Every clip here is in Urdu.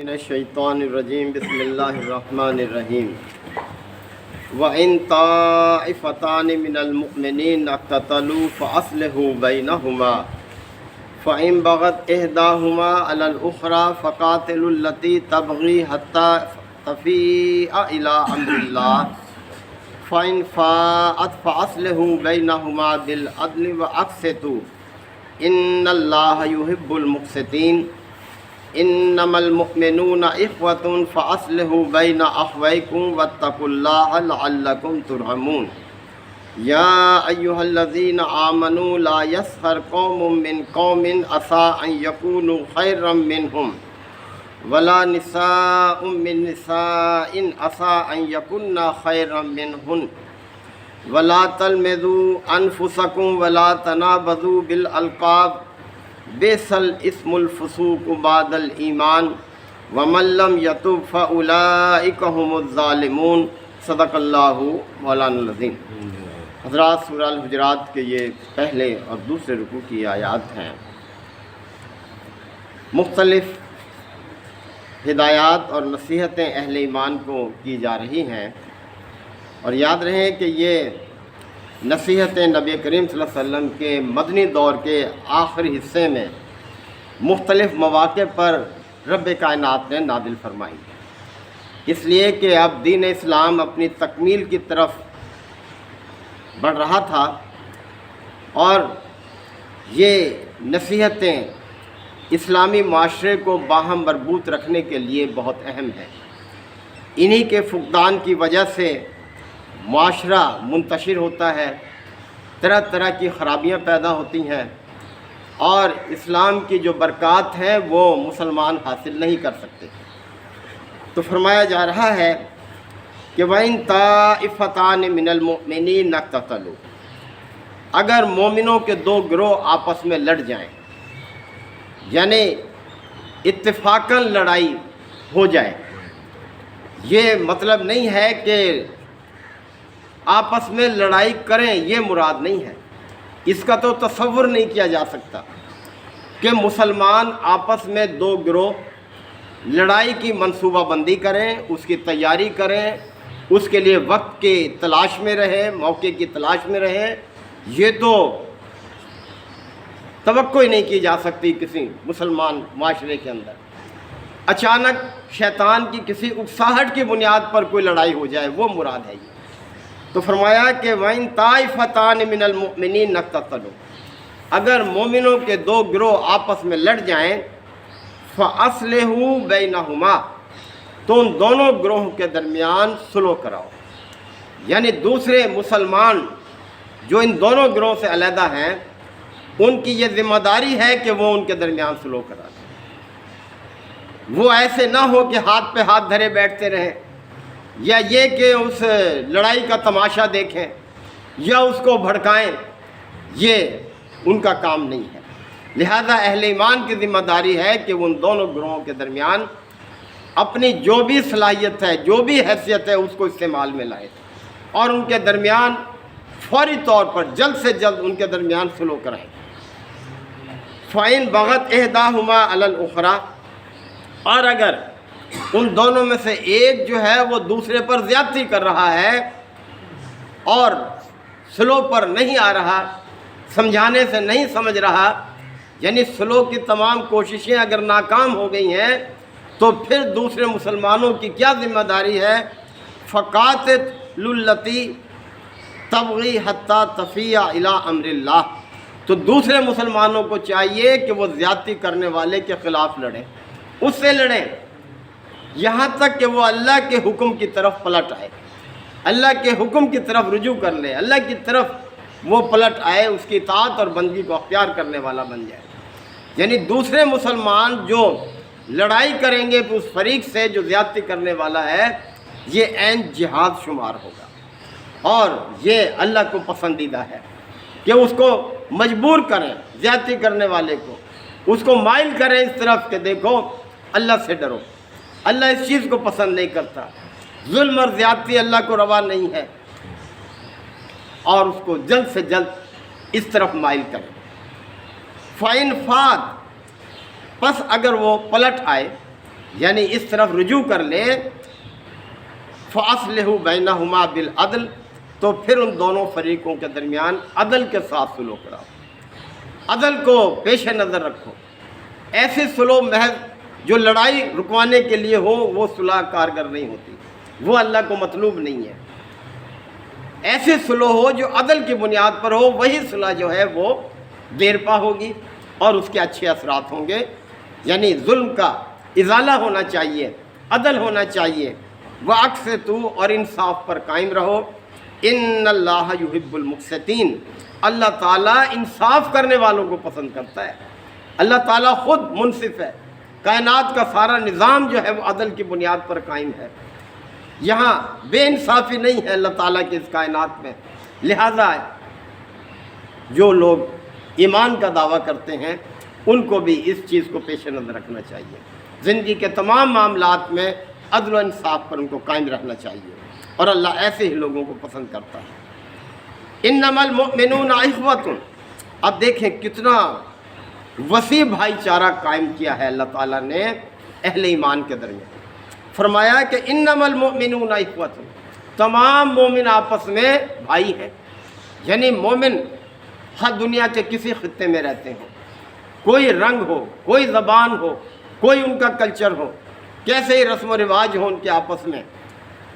من الشیطان الرجیم بسم اللہ الرحمن الرحیم وَإِن طَائِفَتَانِ مِنَ الْمُؤْمِنِينَ اقْتَتَلُوا فَأَصْلِحُوا بَيْنَهُمَا فَإِن بَغَتْ إِحْدَاهُمَا عَلَى الْأُخْرَى فَقَاتِلُوا الَّتِي تَبْغِي حَتَّى تَفِيءَ إِلَى أَمْرِ اللَّهِ فَإِن فَاءَتْ فَأَصْلِحُوا بَيْنَهُمَا بِالْعَدْلِ وَأَقْسِطُوا إِنَّ اللَّهَ يُحِبُّ الْمُقْسِطِينَ انما المؤمنون اخوة فاصلحوا بين اخويكم واتقوا الله لعلكم ترحمون يا ايها الذين امنوا لا يسخر قوم من قوم عسى ان يكونوا خيرا منهم ولا نساء من نساء عسى ان يكن خيرا منهن ولا تلمزوا انفسكم ولا تنابزوا بالالقاب بئس الاسم الفسوق بعد الایمان ومن لم یتب فاولئک هم الظالمون صدق اللہ مولانا العظیم۔ حضرات، سورہ الحجرات کے یہ پہلے اور دوسرے رکوع کی آیات ہیں۔ مختلف ہدایات اور نصیحتیں اہل ایمان کو کی جا رہی ہیں، اور یاد رہیں کہ یہ نصیحتیں نبی کریم صلی اللہ علیہ وسلم کے مدنی دور کے آخری حصے میں مختلف مواقع پر رب کائنات نے نازل فرمائی، اس لیے کہ اب دین اسلام اپنی تکمیل کی طرف بڑھ رہا تھا، اور یہ نصیحتیں اسلامی معاشرے کو باہم مربوط رکھنے کے لیے بہت اہم ہیں۔ انہی کے فقدان کی وجہ سے معاشرہ منتشر ہوتا ہے، طرح طرح کی خرابیاں پیدا ہوتی ہیں، اور اسلام کی جو برکات ہیں وہ مسلمان حاصل نہیں کر سکتے۔ تو فرمایا جا رہا ہے کہ وَإِن طَائِفَتَانِ مِنَ الْمُؤْمِنِينَ اقْتَتَلُوا، اگر مومنوں کے دو گروہ آپس میں لڑ جائیں، یعنی اتفاقاً لڑائی ہو جائے، یہ مطلب نہیں ہے کہ آپس میں لڑائی کریں، یہ مراد نہیں ہے۔ اس کا تو تصور نہیں کیا جا سکتا کہ مسلمان آپس میں دو گروہ لڑائی کی منصوبہ بندی کریں، اس کی تیاری کریں، اس کے لیے وقت کی تلاش میں رہیں، موقع کی تلاش میں رہیں، یہ تو توقع ہی نہیں کی جا سکتی کسی مسلمان معاشرے کے اندر۔ اچانک شیطان کی کسی اکساہٹ کی بنیاد پر کوئی لڑائی ہو جائے، وہ مراد ہے یہ۔ تو فرمایا کہ وَإِن طَائِفَتَانِ مِنَ الْمُؤْمِنِينَ اقْتَتَلُوا، اگر مومنوں کے دو گروہ آپس میں لڑ جائیں، فَأَصْلِحُوا بَيْنَهُمَا، تو ان دونوں گروہوں کے درمیان صلح کراؤ، یعنی دوسرے مسلمان جو ان دونوں گروہوں سے علیحدہ ہیں، ان کی یہ ذمہ داری ہے کہ وہ ان کے درمیان صلح کرا دیں۔ وہ ایسے نہ ہو کہ ہاتھ پہ ہاتھ دھرے بیٹھتے رہیں، یا یہ کہ اس لڑائی کا تماشا دیکھیں یا اس کو بھڑکائیں، یہ ان کا کام نہیں ہے۔ لہذا اہل ایمان کی ذمہ داری ہے کہ وہ ان دونوں گروہوں کے درمیان اپنی جو بھی صلاحیت ہے، جو بھی حیثیت ہے، اس کو استعمال میں لائیں، اور ان کے درمیان فوری طور پر جلد سے جلد ان کے درمیان صلح کرائیں۔ فَإِن بَغَتْ إِحْدَاهُمَا عَلَى الْأُخْرَى، اور اگر ان دونوں میں سے ایک جو ہے وہ دوسرے پر زیادتی کر رہا ہے اور صلح پر نہیں آ رہا، سمجھانے سے نہیں سمجھ رہا، یعنی صلح کی تمام کوششیں اگر ناکام ہو گئی ہیں، تو پھر دوسرے مسلمانوں کی کیا ذمہ داری ہے؟ فَقَاتِلُوا الَّتِي تَبْغِي حَتَّى تَفِيءَ إِلَىٰ أَمْرِ اللَّهِ، تو دوسرے مسلمانوں کو چاہیے کہ وہ زیادتی کرنے والے کے خلاف لڑیں، اس سے لڑیں یہاں تک کہ وہ اللہ کے حکم کی طرف پلٹ آئے، اللہ کے حکم کی طرف رجوع کر لے، اللہ کی طرف وہ پلٹ آئے، اس کی اطاعت اور بندگی کو اختیار کرنے والا بن جائے۔ یعنی دوسرے مسلمان جو لڑائی کریں گے اس فریق سے جو زیادتی کرنے والا ہے، یہ عین جہاد شمار ہوگا، اور یہ اللہ کو پسندیدہ ہے کہ اس کو مجبور کریں، زیادتی کرنے والے کو اس کو مائل کریں اس طرف کہ دیکھو اللہ سے ڈرو۔ اللہ اس چیز کو پسند نہیں کرتا، ظلم اور زیادتی اللہ کو روا نہیں ہے، اور اس کو جلد سے جلد اس طرف مائل کریں۔ فَإِن فَاتَ، پس اگر وہ پلٹ آئے، یعنی اس طرف رجوع کر لے، فَأَصْلِحُوا بَيْنَهُمَا بِالْعَدْلِ، تو پھر ان دونوں فریقوں کے درمیان عدل کے ساتھ سلوک کراؤ، عدل کو پیش نظر رکھو۔ ایسے سلوک محض جو لڑائی رکوانے کے لیے ہو وہ صلح کارگر نہیں ہوتی، وہ اللہ کو مطلوب نہیں ہے۔ ایسے سلوک ہو جو عدل کی بنیاد پر ہو، وہی صلح جو ہے وہ دیر پا ہوگی اور اس کے اچھے اثرات ہوں گے۔ یعنی ظلم کا ازالہ ہونا چاہیے، عدل ہونا چاہیے، وَأَقْسِطُوا، اور انصاف پر قائم رہو۔ ان اللہ یحب المقسطین، اللہ تعالیٰ انصاف کرنے والوں کو پسند کرتا ہے۔ اللہ تعالیٰ خود منصف ہے، کائنات کا سارا نظام جو ہے وہ عدل کی بنیاد پر قائم ہے، یہاں بے انصافی نہیں ہے اللہ تعالیٰ کی اس کائنات میں۔ لہذا جو لوگ ایمان کا دعویٰ کرتے ہیں ان کو بھی اس چیز کو پیش نظر رکھنا چاہیے، زندگی کے تمام معاملات میں عدل و انصاف پر ان کو قائم رہنا چاہیے، اور اللہ ایسے ہی لوگوں کو پسند کرتا ہے۔ انما المؤمنون اخوۃ، اب دیکھیں کتنا وسیع بھائی چارہ قائم کیا ہے اللہ تعالیٰ نے اہل ایمان کے درمیان۔ فرمایا کہ انما المؤمنون اخوۃ، تمام مومن آپس میں بھائی ہیں، یعنی مومن ہر دنیا کے کسی خطے میں رہتے ہوں، کوئی رنگ ہو، کوئی زبان ہو، کوئی ان کا کلچر ہو، کیسے ہی رسم و رواج ہو ان کے آپس میں،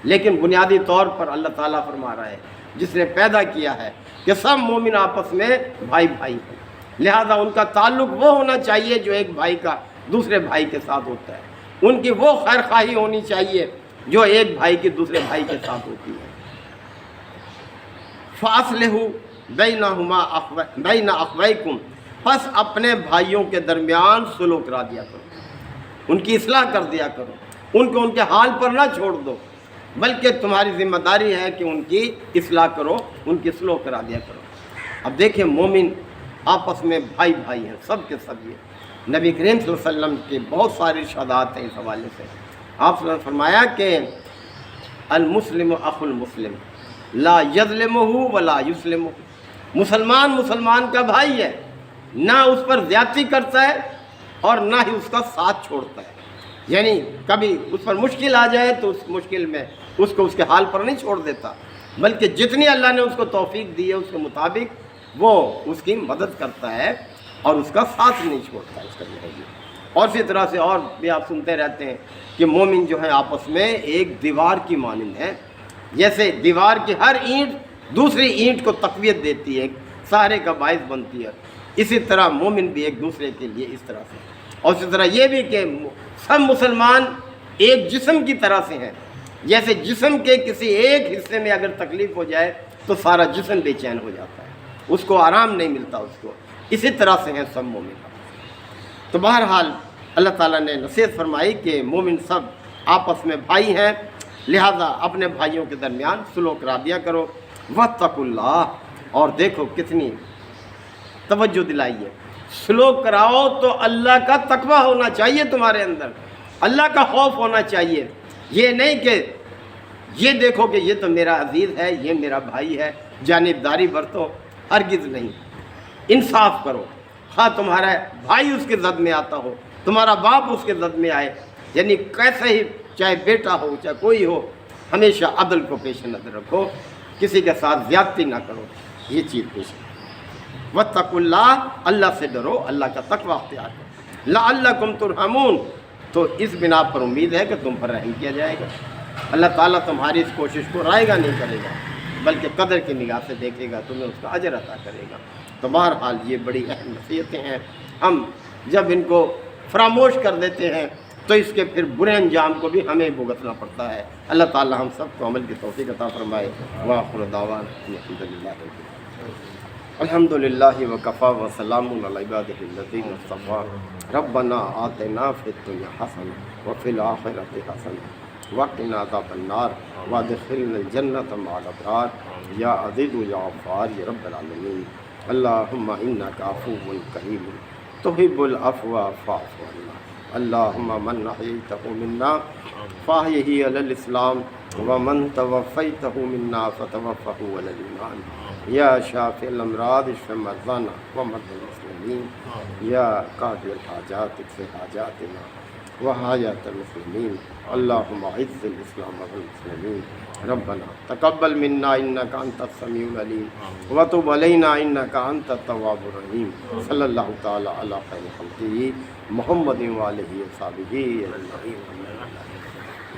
لیکن بنیادی طور پر اللہ تعالیٰ فرما رہا ہے جس نے پیدا کیا ہے کہ سب مومن آپس میں بھائی بھائی ہیں، لہذا ان کا تعلق وہ ہونا چاہیے جو ایک بھائی کا دوسرے بھائی کے ساتھ ہوتا ہے، ان کی وہ خیر خواہی ہونی چاہیے جو ایک بھائی کی دوسرے بھائی کے ساتھ ہوتی ہے۔ فَأَصْلِحُوا بَيْنَ أَخْوَيْكُمْ، پس اپنے بھائیوں کے درمیان صلح کرا دیا کرو، ان کی اصلاح کر دیا کرو، ان کو ان کے حال پر نہ چھوڑ دو، بلکہ تمہاری ذمہ داری ہے کہ ان کی اصلاح کرو، ان کی صلح کرا دیا کرو۔ اب دیکھیں مومن آپس میں بھائی بھائی ہیں، سب کے سب یہ نبی کریم صلی اللہ علیہ وسلم کے بہت سارے ارشادات ہیں اس حوالے سے۔ آپ نے فرمایا کہ المسلم اخو المسلم لا یظلمہ ولا یسلمہ، مسلمان مسلمان کا بھائی ہے، نہ اس پر زیادتی کرتا ہے اور نہ ہی اس کا ساتھ چھوڑتا ہے، یعنی کبھی اس پر مشکل آ جائے تو اس مشکل میں اس کو اس کے حال پر نہیں چھوڑ دیتا، بلکہ جتنی اللہ نے اس کو توفیق دی ہے اس کے مطابق وہ اس کی مدد کرتا ہے اور اس کا ساتھ نہیں چھوڑتا اس کا ذریعہ۔ اور اسی طرح سے اور بھی آپ سنتے رہتے ہیں کہ مومن جو ہے آپس میں ایک دیوار کی مانند ہے، جیسے دیوار کی ہر اینٹ دوسری اینٹ کو تقویت دیتی ہے، سہارے کا باعث بنتی ہے، اسی طرح مومن بھی ایک دوسرے کے لیے اس طرح سے، اور اسی طرح یہ بھی کہ سب مسلمان ایک جسم کی طرح سے ہیں، جیسے جسم کے کسی ایک حصے میں اگر تکلیف ہو جائے تو سارا جسم بے چین ہو جاتا ہے، اس کو آرام نہیں ملتا اس کو، اسی طرح سے ہیں سب مومن۔ تو بہرحال اللہ تعالیٰ نے نصیحت فرمائی کہ مومن سب آپس میں بھائی ہیں، لہذا اپنے بھائیوں کے درمیان صلح کرا دیا کرو۔ واتقوا اللہ، اور دیکھو کتنی توجہ دلائی ہے، صلح کراؤ تو اللہ کا تقویٰ ہونا چاہیے تمہارے اندر، اللہ کا خوف ہونا چاہیے، یہ نہیں کہ یہ دیکھو کہ یہ تو میرا عزیز ہے، یہ میرا بھائی ہے، جانبداری برتو، ہرگز نہیں۔ انصاف کرو، ہاں تمہارا بھائی اس کے زد میں آتا ہو، تمہارا باپ اس کے زد میں آئے، یعنی کیسے ہی چاہے بیٹا ہو چاہے کوئی ہو، ہمیشہ عدل کو پیش نظر رکھو، کسی کے ساتھ زیادتی نہ کرو، یہ چیز پیش کرو۔ واتقوا اللہ، اللہ سے ڈرو، اللہ کا تقویٰ اختیار کرو۔ لعلکم ترحمون، تو اس بنا پر امید ہے کہ تم پر رحم کیا جائے گا۔ اللہ تعالیٰ تمہاری اس کوشش کو رائے گا نہیں کرے گا، بلکہ قدر کی نگاہ سے دیکھے گا، تمہیں اس کا اجر عطا کرے گا۔ تو بہرحال یہ بڑی اہم نصیحتیں ہیں، ہم جب ان کو فراموش کر دیتے ہیں تو اس کے پھر برے انجام کو بھی ہمیں بھگتنا پڑتا ہے۔ اللہ تعالیٰ ہم سب کو عمل کی توفیق عطا فرمائے۔ وآخر دعوانا الحمد للہ وکفیٰ وسلام علی عبادہ الذین اصطفیٰ۔ ربنا آتنا فی الدنیا حسنہ وفی الآخرۃ حسنہ وقنا عذاب النار وادخلنا الجنۃ مع الابرار یا عزیز یا غفار یا رب العالمین۔ اللہم انک عفو کریم تحب العفو فاعف عنا۔ اللہم من احییتہ منا فاحیہ علی الاسلام ومن توفیتہ منا فتوفہ علی الایمان۔ یا شافی الامراض اشف مرضانا ومرضى المسلمین۔ یا قاضی الحاجات اقض حاجاتنا وحاجات المسلمین اللہم اعز الاسلام والمسلمین ربنا تقبل منا انک انت السمیع العلیم وتب علینا انک انت التواب الرحیم صلی اللہ تعالی علی خیر خلقہ محمد وآلہ وصحبہ اجمعین.